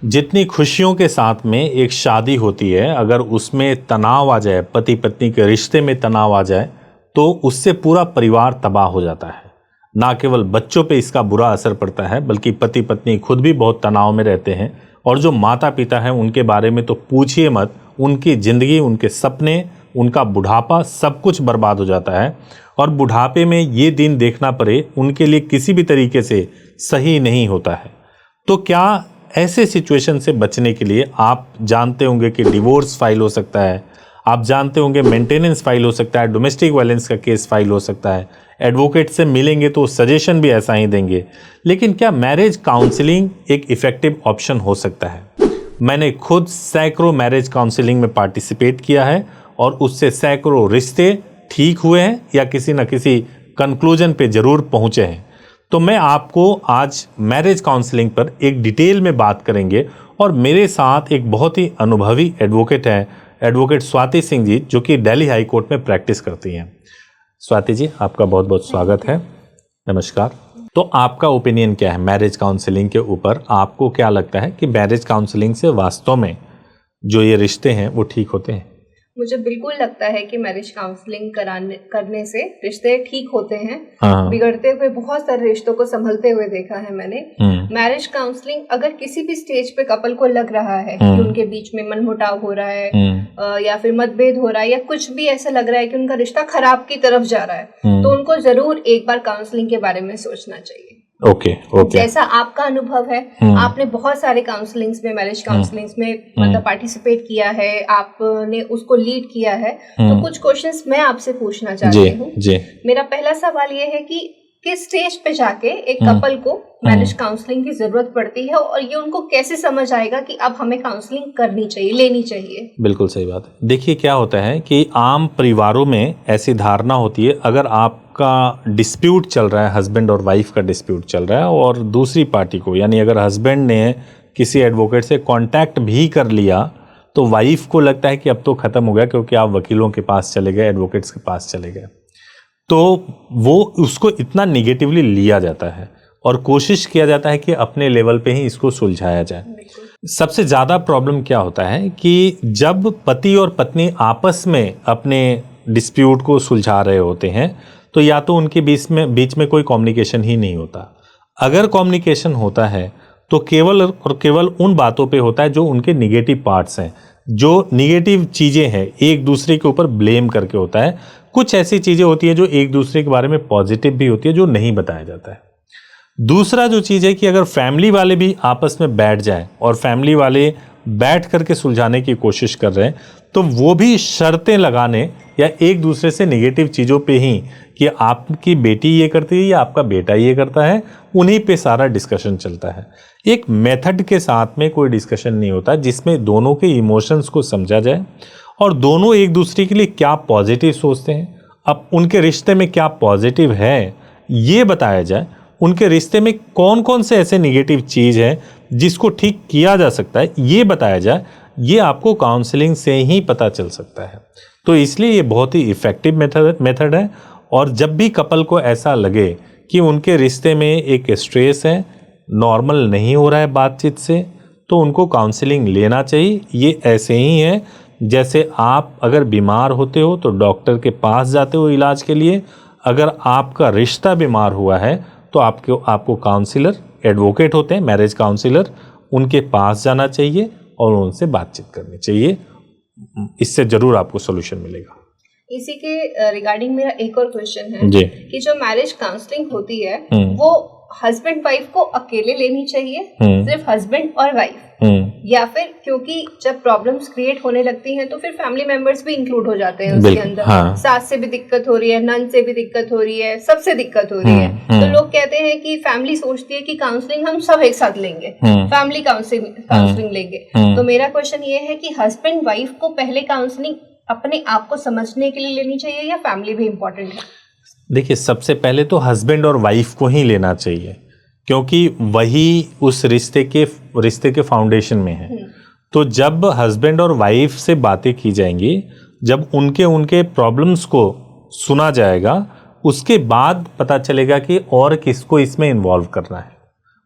जितनी खुशियों के साथ में एक शादी होती है, अगर उसमें तनाव आ जाए, पति पत्नी के रिश्ते में तनाव आ जाए, तो उससे पूरा परिवार तबाह हो जाता है। ना केवल बच्चों पे इसका बुरा असर पड़ता है, बल्कि पति पत्नी खुद भी बहुत तनाव में रहते हैं। और जो माता पिता हैं उनके बारे में तो पूछिए मत, उनकी ज़िंदगी, उनके सपने, उनका बुढ़ापा सब कुछ बर्बाद हो जाता है। और बुढ़ापे में ये दिन देखना पड़े उनके लिए किसी भी तरीके से सही नहीं होता है। तो क्या ऐसे सिचुएशन से बचने के लिए आप जानते होंगे कि डिवोर्स फाइल हो सकता है, आप जानते होंगे मेंटेनेंस फाइल हो सकता है, डोमेस्टिक वायलेंस का केस फाइल हो सकता है। एडवोकेट से मिलेंगे तो सजेशन भी ऐसा ही देंगे। लेकिन क्या मैरिज काउंसलिंग एक इफ़ेक्टिव ऑप्शन हो सकता है? मैंने खुद सैकड़ों मैरिज काउंसलिंग में पार्टिसिपेट किया है और उससे सैकड़ों रिश्ते ठीक हुए हैं या किसी न किसी कंक्लूजन पे ज़रूर पहुँचे हैं। तो मैं आपको आज मैरिज काउंसलिंग पर एक डिटेल में बात करेंगे और मेरे साथ एक बहुत ही अनुभवी एडवोकेट हैं, एडवोकेट स्वाति सिंह जी, जो कि दिल्ली हाई कोर्ट में प्रैक्टिस करती हैं। स्वाति जी, आपका बहुत बहुत स्वागत है। नमस्कार। तो आपका ओपिनियन क्या है मैरिज काउंसलिंग के ऊपर? आपको क्या लगता है कि मैरिज काउंसलिंग से वास्तव में जो ये रिश्ते हैं वो ठीक होते हैं? मुझे बिल्कुल लगता है कि मैरिज काउंसलिंग करने से रिश्ते ठीक होते हैं। हाँ। बिगड़ते हुए बहुत सारे रिश्तों को संभलते हुए देखा है मैंने। मैरिज काउंसलिंग अगर किसी भी स्टेज पे कपल को लग रहा है कि उनके बीच में मनमुटाव हो रहा है या फिर मतभेद हो रहा है या कुछ भी ऐसा लग रहा है कि उनका रिश्ता खराब की तरफ जा रहा है, तो उनको जरूर एक बार काउंसलिंग के बारे में सोचना चाहिए। ओके। जैसा आपका अनुभव है, आपने बहुत सारे काउंसलिंग्स में, मैरिज काउंसलिंग्स में मतलब पार्टिसिपेट किया है, आपने उसको लीड किया है। तो कुछ क्वेश्चंस मैं आपसे पूछना चाहती हूँ। मेरा पहला सवाल ये है कि किस स्टेज पे जाके एक कपल को मैरिज काउंसलिंग की जरूरत पड़ती है और ये उनको कैसे समझ आएगा कि अब हमें काउंसलिंग करनी चाहिए, लेनी चाहिए? बिल्कुल सही बात है। देखिए क्या होता है कि आम परिवारों में ऐसी धारणा होती है, अगर आपका डिस्प्यूट चल रहा है, हस्बैंड और वाइफ का डिस्प्यूट चल रहा है, और दूसरी पार्टी को, यानी अगर हस्बैंड ने किसी एडवोकेट से कांटेक्ट भी कर लिया, तो वाइफ को लगता है कि अब तो ख़त्म हो गया, क्योंकि आप वकीलों के पास चले गए, एडवोकेट्स के पास चले गए। तो वो उसको इतना निगेटिवली लिया जाता है और कोशिश किया जाता है कि अपने लेवल पे ही इसको सुलझाया जाए। सबसे ज़्यादा प्रॉब्लम क्या होता है कि जब पति और पत्नी आपस में अपने डिस्प्यूट को सुलझा रहे होते हैं, तो या तो उनके बीच में कोई कम्युनिकेशन ही नहीं होता। अगर कम्युनिकेशन होता है तो केवल और केवल उन बातों पे होता है जो उनके निगेटिव पार्ट्स हैं, जो निगेटिव चीज़ें हैं, एक दूसरे के ऊपर ब्लेम करके होता है। कुछ ऐसी चीज़ें होती है जो एक दूसरे के बारे में पॉजिटिव भी होती है, जो नहीं बताया जाता है। दूसरा जो चीज़ है कि अगर फैमिली वाले भी आपस में बैठ जाएं और फैमिली वाले बैठ करके सुलझाने की कोशिश कर रहे हैं, तो वो भी शर्तें लगाने या एक दूसरे से नेगेटिव चीज़ों पे ही, कि आपकी बेटी ये करती है या आपका बेटा ये करता है, उन्हीं पे सारा डिस्कशन चलता है। एक मेथड के साथ में कोई डिस्कशन नहीं होता जिसमें दोनों के इमोशंस को समझा जाए और दोनों एक दूसरे के लिए क्या पॉजिटिव सोचते हैं, अब उनके रिश्ते में क्या पॉजिटिव है ये बताया जाए, उनके रिश्ते में कौन कौन से ऐसे निगेटिव चीज़ है जिसको ठीक किया जा सकता है ये बताया जाए। ये आपको काउंसलिंग से ही पता चल सकता है। तो इसलिए ये बहुत ही इफ़ेक्टिव मेथड है। और जब भी कपल को ऐसा लगे कि उनके रिश्ते में एक स्ट्रेस है, नॉर्मल नहीं हो रहा है बातचीत से, तो उनको काउंसलिंग लेना चाहिए। ये ऐसे ही है जैसे आप अगर बीमार होते हो तो डॉक्टर के पास जाते हो इलाज के लिए, अगर आपका रिश्ता बीमार हुआ है तो आपको काउंसलर, एडवोकेट होते हैं मैरिज काउंसलर, उनके पास जाना चाहिए और उनसे बातचीत करनी चाहिए। इससे ज़रूर आपको सोल्यूशन मिलेगा। इसी के रिगार्डिंग मेरा एक और क्वेश्चन है कि जो मैरिज काउंसलिंग होती है वो हस्बैंड वाइफ को अकेले लेनी चाहिए, सिर्फ हस्बैंड और वाइफ, या फिर क्योंकि जब प्रॉब्लम्स क्रिएट होने लगती हैं तो फिर फैमिली मेंबर्स भी इंक्लूड हो जाते हैं उसके अंदर। सास से भी दिक्कत हो रही है, नंद से भी दिक्कत हो रही है, सबसे दिक्कत हो रही है। तो लोग कहते हैं कि फैमिली सोचती है कि काउंसलिंग हम सब एक साथ लेंगे, फैमिली काउंसलिंग लेंगे। तो मेरा क्वेश्चन ये है कि हस्बैंड वाइफ को पहले काउंसलिंग अपने आप को समझने के लिए लेनी चाहिए या फैमिली भी इम्पोर्टेंट है? देखिए, सबसे पहले तो हस्बैंड और वाइफ को ही लेना चाहिए, क्योंकि वही उस रिश्ते के फाउंडेशन में है। तो जब हस्बैंड और वाइफ से बातें की जाएंगी, जब उनके प्रॉब्लम्स को सुना जाएगा, उसके बाद पता चलेगा कि और किसको इसमें इन्वॉल्व करना है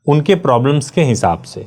उनके प्रॉब्लम्स के हिसाब से।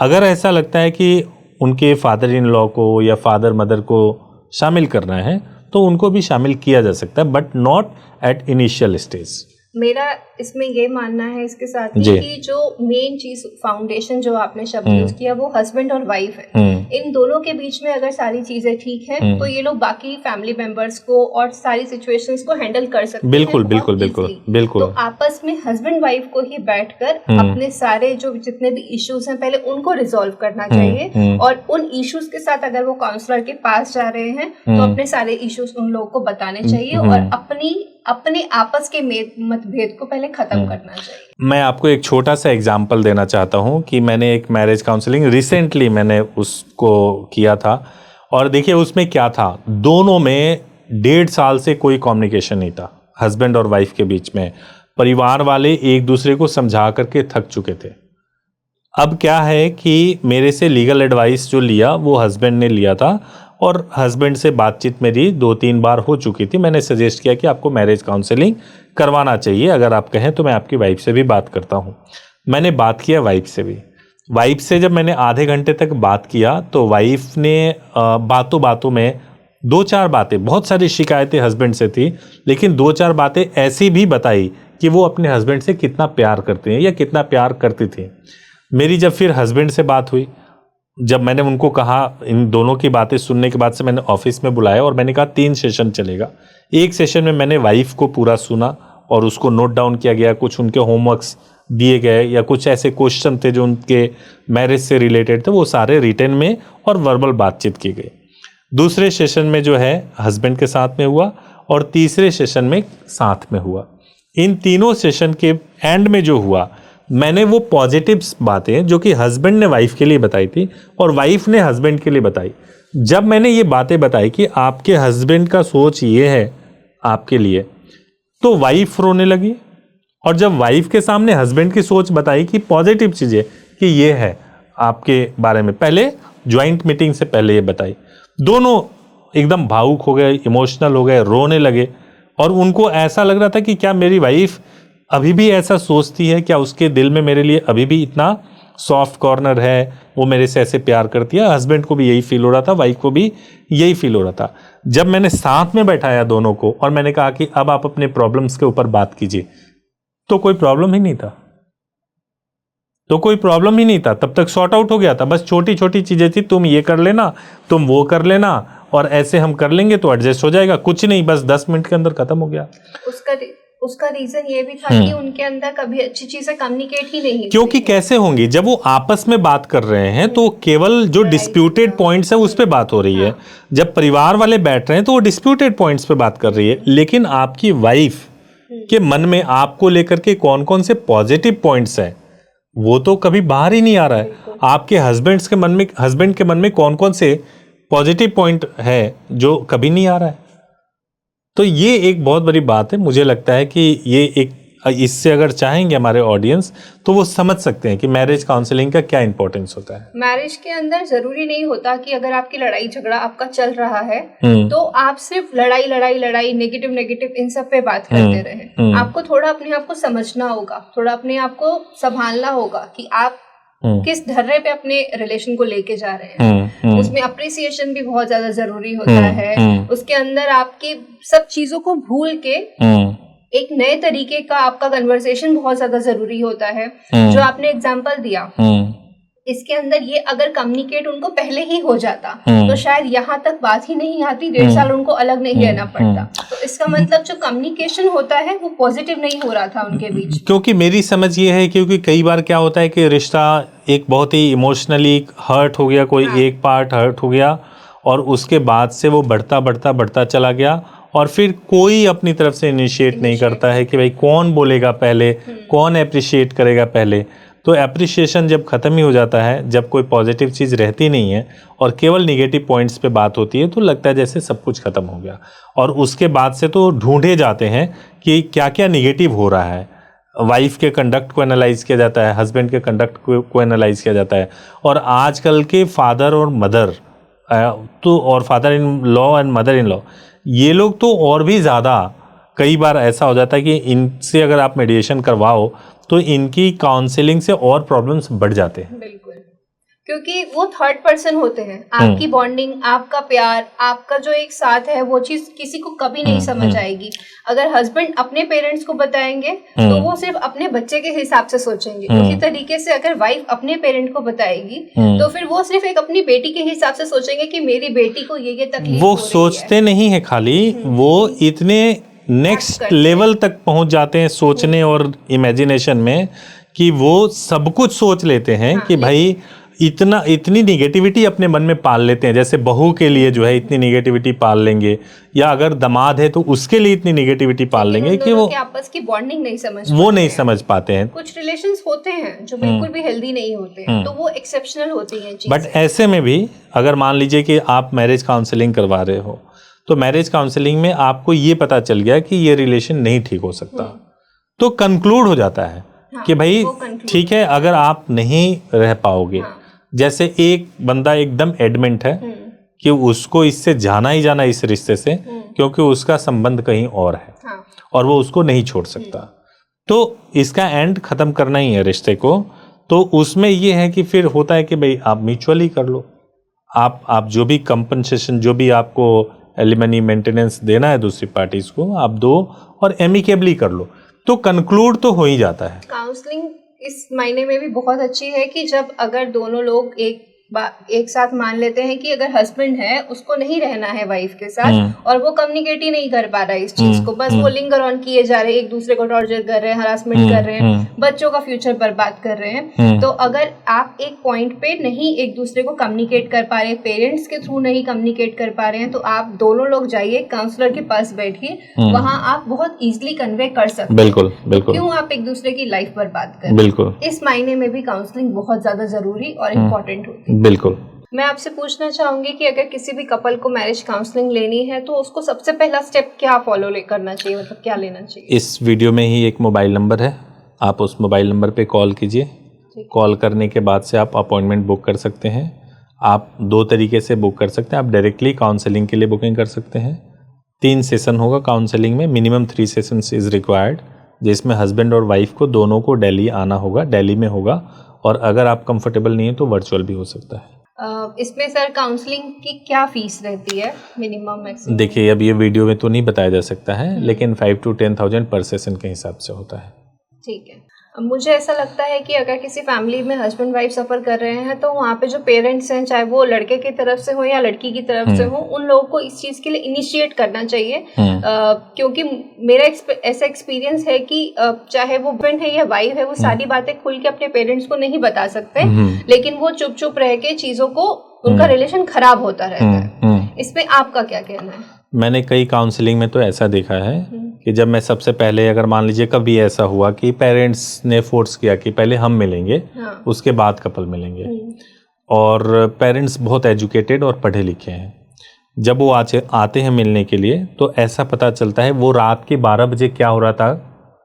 अगर ऐसा लगता है कि उनके फादर इन लॉ को या फादर मदर को शामिल करना है तो उनको भी शामिल किया जा सकता है, but not at initial stage. मेरा इसमें ये मानना है इसके साथ ही कि जो मेन चीज फाउंडेशन जो आपने शब्द यूज किया वो हस्बैंड और वाइफ है। इन दोनों के बीच में अगर सारी चीजें ठीक है तो ये लोग बाकी फैमिली मेंबर्स को और सारी सिचुएशंस को हैंडल कर सकते हैं। बिल्कुल बिल्कुल बिल्कुल बिल्कुल। तो आपस में हस्बैंड वाइफ को ही बैठकर अपने सारे जो जितने भी इश्यूज हैं पहले उनको रिजॉल्व करना चाहिए, और उन इश्यूज के साथ अगर वो काउंसलर के पास जा रहे हैं तो अपने सारे इश्यूज उन लोगों को बताने चाहिए और अपने आपस के मतभेद को पहले खत्म करना चाहिए। मैं आपको एक छोटा सा एग्जांपल देना चाहता हूं कि मैंने एक मैरिज काउंसलिंग रिसेंटली मैंने उसको किया था, और देखिए उसमें क्या था, दोनों में 1.5 साल से कोई कम्युनिकेशन नहीं था हस्बैंड और वाइफ के बीच में। परिवार वाले एक दूसरे को समझा करके थक चुके थे। अब क्या है कि मेरे से लीगल एडवाइस जो लिया वो हस्बैंड ने लिया था, और हस्बैंड से बातचीत मेरी 2-3 बार हो चुकी थी। मैंने सजेस्ट किया कि आपको मैरिज काउंसलिंग करवाना चाहिए, अगर आप कहें तो मैं आपकी वाइफ से भी बात करता हूँ। मैंने बात किया वाइफ से भी। वाइफ से जब मैंने आधे घंटे तक बात किया तो वाइफ ने बातों बातों में 2-4 बातें, बहुत सारी शिकायतें हस्बैंड से थी, लेकिन 2-4 बातें ऐसी भी बताई कि वो अपने हस्बैंड से कितना प्यार करते हैं या कितना प्यार करती थी। मेरी जब फिर हस्बैंड से बात हुई, जब मैंने उनको कहा, इन दोनों की बातें सुनने के बाद से मैंने ऑफिस में बुलाया और मैंने कहा 3 सेशन चलेगा। एक सेशन में मैंने वाइफ को पूरा सुना और उसको नोट डाउन किया गया, कुछ उनके होमवर्क्स दिए गए या कुछ ऐसे क्वेश्चन थे जो उनके मैरिज से रिलेटेड थे, वो सारे रिटन में और वर्बल बातचीत की गई। दूसरे सेशन में जो है हस्बैंड के साथ में हुआ और तीसरे सेशन में साथ में हुआ। इन तीनों सेशन के एंड में जो हुआ, मैंने वो पॉजिटिव बातें जो कि हस्बैंड ने वाइफ के लिए बताई थी और वाइफ ने हस्बैंड के लिए बताई, जब मैंने ये बातें बताई कि आपके हस्बैंड का सोच ये है आपके लिए, तो वाइफ रोने लगी। और जब वाइफ के सामने हस्बैंड की सोच बताई कि पॉजिटिव चीज़ें कि ये है आपके बारे में, पहले ज्वाइंट मीटिंग से पहले ये बताई, दोनों एकदम भावुक हो गए, इमोशनल हो गए, रोने लगे। और उनको ऐसा लग रहा था कि क्या मेरी वाइफ अभी भी ऐसा सोचती है, क्या उसके दिल में मेरे लिए अभी भी इतना सॉफ्ट कॉर्नर है, वो मेरे से ऐसे प्यार करती है। हस्बैंड को भी यही फील हो रहा था, वाइफ को भी यही फील हो रहा था। जब मैंने साथ में बैठाया दोनों को और मैंने कहा कि अब आप अपने प्रॉब्लम्स के ऊपर बात कीजिए, तो कोई प्रॉब्लम ही नहीं था, तब तक सॉर्ट आउट हो गया था। बस छोटी छोटी चीजें थी, तुम ये कर लेना, तुम वो कर लेना, और ऐसे हम कर लेंगे तो एडजस्ट हो जाएगा, कुछ नहीं, बस 10 मिनट के अंदर खत्म हो गया। उसका रीजन ये भी था कि उनके अंदर कभी अच्छी चीजें कम्युनिकेट ही नहीं, क्योंकि कैसे होंगी जब वो आपस में बात कर रहे हैं तो केवल जो डिस्प्यूटेड पॉइंट्स है उस पे बात हो रही है। जब परिवार वाले बैठ रहे हैं तो वो डिस्प्यूटेड पॉइंट्स पे बात कर रही है, लेकिन आपकी वाइफ के मन में आपको लेकर के कौन कौन से पॉजिटिव पॉइंट्स हैं वो तो कभी बाहर ही नहीं आ रहा है। आपके हस्बैंड के मन में कौन कौन से पॉजिटिव पॉइंट है जो कभी नहीं आ रहा है। तो ये एक बहुत बड़ी बात है। मुझे लगता है कि ये एक, इससे अगर चाहेंगे हमारे ऑडियंस तो वो समझ सकते हैं कि मैरिज काउंसलिंग का क्या इंपॉर्टेंस होता है। मैरिज के अंदर जरूरी नहीं होता कि अगर आपकी लड़ाई झगड़ा आपका चल रहा है तो आप सिर्फ लड़ाई नेगेटिव इन सब पे बात करते रहे। आपको थोड़ा अपने आप को समझना होगा, थोड़ा अपने आप को संभालना होगा कि आप किस धर्रे पे अपने रिलेशन को लेके जा रहे हैं। उसमें अप्रिसिएशन भी बहुत ज्यादा जरूरी होता है। उसके अंदर आपकी सब चीजों को भूल के एक नए तरीके का आपका कन्वर्सेशन बहुत ज्यादा जरूरी होता है। जो आपने एग्जांपल दिया, इसके अंदर ये अगर कम्युनिकेट उनको पहले ही हो जाता तो शायद यहाँ तक बात ही नहीं आती, 1.5 साल उनको अलग नहीं रहना पड़ता। तो इसका मतलब जो कम्युनिकेशन होता है वो पॉजिटिव नहीं हो रहा था उनके बीच। क्योंकि मेरी समझ ये है, क्योंकि कई बार क्या होता है कि रिश्ता एक बहुत ही इमोशनली हर्ट हो गया, कोई एक पार्ट हर्ट हो गया और उसके बाद से वो बढ़ता चला गया और फिर कोई अपनी तरफ से इनिशिएट नहीं करता है कि भाई कौन बोलेगा पहले, कौन अप्रिशिएट करेगा पहले। तो एप्रिशिएशन जब ख़त्म ही हो जाता है, जब कोई पॉजिटिव चीज़ रहती नहीं है और केवल निगेटिव पॉइंट्स पे बात होती है, तो लगता है जैसे सब कुछ ख़त्म हो गया। और उसके बाद से तो ढूंढे जाते हैं कि क्या क्या निगेटिव हो रहा है। वाइफ के कंडक्ट को एनालाइज किया जाता है, हस्बैंड के कंडक्ट को एनालाइज किया जाता है। और आजकल के फादर और मदर तो, और father in law and mother in law, ये लोग तो और भी ज़्यादा, कई बार ऐसा हो जाता है कि इनसे अगर आप मेडिएशन करवाओ तो इनकी काउंसलिंग से और प्रॉब्लम्स बढ़ जाते हैं। बिल्कुल। क्योंकि वो थर्ड पर्सन होते हैं। आपकी बॉन्डिंग, आपका प्यार, आपका जो एक साथ है, वो चीज किसी को कभी नहीं समझ आएगी। अगर हस्बैंड अपने पेरेंट्स को बताएंगे तो वो सिर्फ अपने बच्चे के हिसाब से सोचेंगे। उसी तरीके से अगर वाइफ अपने पेरेंट को बताएगी तो फिर वो सिर्फ एक अपनी बेटी के हिसाब से सोचेंगे कि मेरी बेटी को ये तकलीफ वो सोचते नहीं है खाली, वो इतने नेक्स्ट लेवल तक पहुंच जाते हैं सोचने और इमेजिनेशन में कि वो सब कुछ सोच लेते हैं कि भाई इतनी निगेटिविटी अपने मन में पाल लेते हैं। जैसे बहू के लिए जो है इतनी निगेटिविटी पाल लेंगे, या अगर दामाद है तो उसके लिए इतनी निगेटिविटी पाल लेंगे कि वो आपस की बॉन्डिंग नहीं समझ पाते हैं। कुछ रिलेशंस होते हैं जो बिल्कुल भी हेल्दी नहीं होते, तो वो एक्सेप्शनल होती हैं चीजें। बट ऐसे में भी अगर मान लीजिए कि आप मैरिज काउंसलिंग करवा रहे हो, तो मैरिज काउंसलिंग में आपको ये पता चल गया कि ये रिलेशन नहीं ठीक हो सकता, तो कंक्लूड हो जाता है कि भाई ठीक है, अगर आप नहीं रह पाओगे, जैसे एक बंदा एकदम एडमेंट है कि उसको इससे जाना ही जाना इस रिश्ते से, क्योंकि उसका संबंध कहीं और है और वो उसको नहीं छोड़ सकता, तो इसका एंड खत्म करना ही है रिश्ते को। तो उसमें ये है कि फिर होता है कि भाई आप म्यूचुअली कर लो, आप जो भी कंपनसेशन, जो भी आपको एलिमनी मेंटेनेंस देना है दूसरी पार्टीज को, आप दो और एमिकेबली कर लो, तो कंक्लूड तो हो ही जाता है। काउंसलिंग इस मायने में भी बहुत अच्छी है कि जब अगर दोनों लोग एक साथ मान लेते हैं कि अगर हस्बैंड है उसको नहीं रहना है वाइफ के साथ और वो कम्युनिकेट ही नहीं कर पा रहा है इस चीज को, बस वो लिंगर ऑन किए जा रहे हैं, एक दूसरे को टॉर्चर कर रहे हैं, हरासमेंट कर रहे हैं, बच्चों का फ्यूचर बर्बाद कर रहे हैं, तो अगर आप एक पॉइंट पे नहीं एक दूसरे को कम्युनिकेट कर पा रहे हैं, पेरेंट्स के थ्रू नहीं कम्युनिकेट कर पा रहे हैं, तो आप दोनों लोग जाइए काउंसलर के पास बैठिए, वहाँ आप बहुत ईजिली कन्वे कर सकते हैं। बिल्कुल बिल्कुल। क्यों आप एक दूसरे की लाइफ बर्बाद करें। बिल्कुल। इस मायने में भी काउंसलिंग बहुत ज्यादा जरूरी और इम्पोर्टेंट होती है। बिल्कुल। मैं आपसे पूछना चाहूंगी कि अगर किसी भी कपल को मैरिज काउंसलिंग लेनी है तो उसको सबसे पहला स्टेप क्या फॉलो करना चाहिए, मतलब क्या लेना चाहिए? इस वीडियो में ही एक मोबाइल नंबर है, आप उस मोबाइल नंबर पे कॉल कीजिए। कॉल करने के बाद से आप अपॉइंटमेंट बुक कर सकते हैं। आप 2 तरीके से बुक कर सकते हैं। आप डायरेक्टली काउंसलिंग के लिए बुकिंग कर सकते हैं। 3 सेशन होगा काउंसलिंग में, मिनिमम 3 सेशंस इज़ रिक्वायर्ड, जिसमें हस्बैंड और वाइफ को दोनों को दिल्ली आना होगा, दिल्ली में होगा, और अगर आप कंफर्टेबल नहीं है तो वर्चुअल भी हो सकता है। इसमें सर काउंसलिंग की क्या फीस रहती है, मिनिमम मैक्सिमम? देखिए, अब ये वीडियो में तो नहीं बताया जा सकता है, लेकिन 5 to 10,000 पर सेशन के हिसाब से होता है। ठीक है। मुझे ऐसा लगता है कि अगर किसी फैमिली में हस्बैंड वाइफ सफ़र कर रहे हैं तो वहाँ पे जो पेरेंट्स हैं, चाहे वो लड़के की तरफ से हो या लड़की की तरफ से हो, उन लोगों को इस चीज़ के लिए इनिशिएट करना चाहिए। क्योंकि मेरा ऐसा एक्सपीरियंस है कि चाहे वो हस्बैंड है या वाइफ है, वो सारी बातें खुल के अपने पेरेंट्स को नहीं बता सकते, लेकिन वो चुप चुप रह के चीज़ों को, उनका रिलेशन खराब होता रहता है। इसमें आपका क्या कहना है? मैंने कई काउंसलिंग में तो ऐसा देखा है कि जब मैं सबसे पहले, अगर मान लीजिए कभी ऐसा हुआ कि पेरेंट्स ने फोर्स किया कि पहले हम मिलेंगे, उसके बाद कपल मिलेंगे, और पेरेंट्स बहुत एजुकेटेड और पढ़े लिखे हैं, जब वो आते हैं मिलने के लिए तो ऐसा पता चलता है वो रात के 12 बजे क्या हो रहा था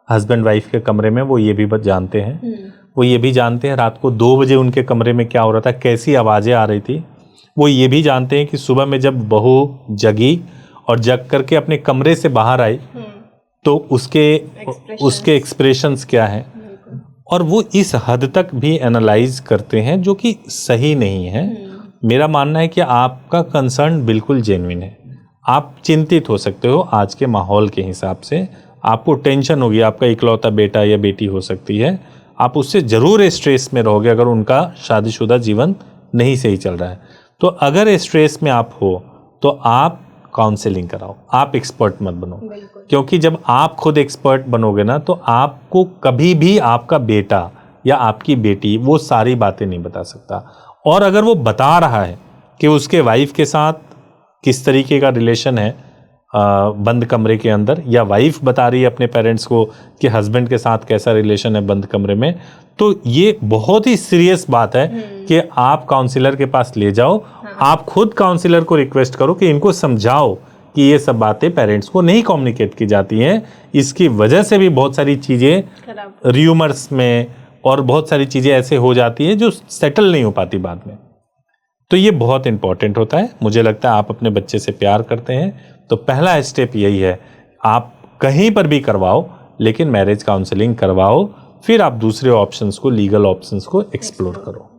हस्बैंड वाइफ के कमरे में, वो ये भी जानते हैं। वो ये भी जानते हैं रात को 2 बजे उनके कमरे में क्या हो रहा था, कैसी आवाज़ें आ रही थी। वो ये भी जानते हैं कि सुबह में जब बहू जगी और जग करके अपने कमरे से बाहर आई तो उसके एक्सप्रेशंस क्या हैं, और वो इस हद तक भी एनालाइज करते हैं, जो कि सही नहीं है। मेरा मानना है कि आपका कंसर्न बिल्कुल जेन्युइन है। आप चिंतित हो सकते हो आज के माहौल के हिसाब से, आपको टेंशन होगी, आपका इकलौता बेटा या बेटी हो सकती है, आप उससे ज़रूर स्ट्रेस में रहोगे अगर उनका शादीशुदा जीवन नहीं सही चल रहा है। तो अगर स्ट्रेस में आप हो तो आप काउंसलिंग कराओ, आप एक्सपर्ट मत बनो, क्योंकि जब आप खुद एक्सपर्ट बनोगे ना तो आपको कभी भी आपका बेटा या आपकी बेटी वो सारी बातें नहीं बता सकता। और अगर वो बता रहा है कि उसके वाइफ के साथ किस तरीके का रिलेशन है बंद कमरे के अंदर, या वाइफ बता रही है अपने पेरेंट्स को कि हस्बैंड के साथ कैसा रिलेशन है बंद कमरे में, तो ये बहुत ही सीरियस बात है कि आप काउंसलर के पास ले जाओ। आप खुद काउंसलर को रिक्वेस्ट करो कि इनको समझाओ कि ये सब बातें पेरेंट्स को नहीं कम्युनिकेट की जाती हैं। इसकी वजह से भी बहुत सारी चीज़ें र्यूमर्स में और बहुत सारी चीज़ें ऐसे हो जाती है जो सेटल नहीं हो पाती बाद में। तो ये बहुत इंपॉर्टेंट होता है। मुझे लगता है आप अपने बच्चे से प्यार करते हैं तो पहला स्टेप यही है, आप कहीं पर भी करवाओ लेकिन मैरिज काउंसलिंग करवाओ, फिर आप दूसरे ऑप्शंस को, लीगल ऑप्शंस को एक्सप्लोर करो।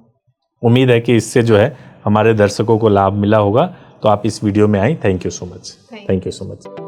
उम्मीद है कि इससे जो है हमारे दर्शकों को लाभ मिला होगा। तो आप इस वीडियो में आई, thank you so much. Thank you so much.